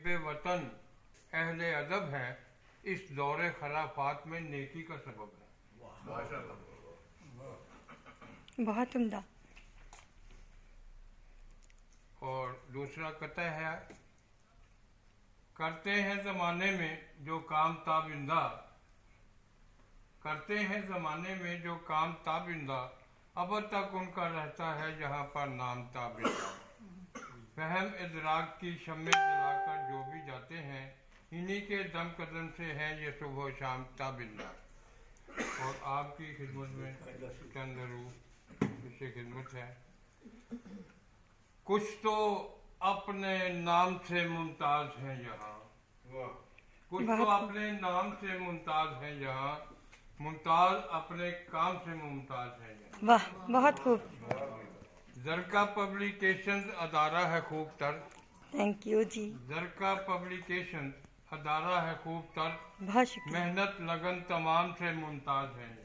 محب وطن اہل ادب ہیں، اس دور خرافات میں نیکی کا سبب ہے۔ بہت عمدہ۔ اور دوسرا قطع ہے، کرتے ہیں زمانے میں جو کام تابندہ، کرتے ہیں زمانے میں جو کام تابندہ، اب تک ان کا رہتا ہے جہاں پر نام تابندہ۔ فہم ادراک کی شمع جلا کر جو بھی جاتے ہیں، انہی کے دم قدم سے ہے یہ صبح و شام تابندہ۔ اور آپ کی خدمت میں چند حروف اس خدمت ہے۔ کچھ تو اپنے نام سے ممتاز ہیں یہاں، کچھ تو اپنے نام سے ممتاز ہیں یہاں، ممتاز اپنے کام سے ممتاز ہیں یہاں۔ واہ، بہت خوب۔ زرکا پبلیکیشنز ادارہ ہے خوب تر، تھینک یو جی، زرکا پبلیکیشنز ادارہ ہے خوب تر، بہت شکریہ۔ محنت لگن تمام سے ممتاز ہیں یہاں۔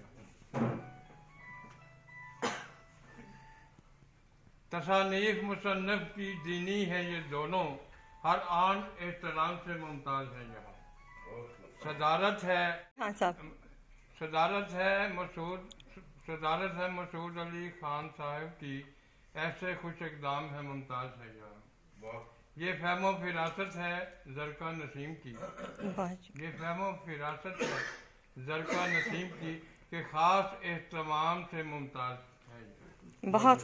تصانیف مصنف کی دینی ہے یہ دونوں، ہر آن احترام سے ممتاز ہیں یہاں۔ صدارت ہے، ہاں صاحب، صدارت ہے مسعود علی خان صاحب کی، ایسے خوش اقدام ہے ممتاز ہے یہاں۔ یہ فہم و فراست ہے زرکا نسیم کی، یہ فہم و فراست ہے زرکا نسیم کی کہ خاص اہتمام سے ممتاز ہے یہاں۔ بہت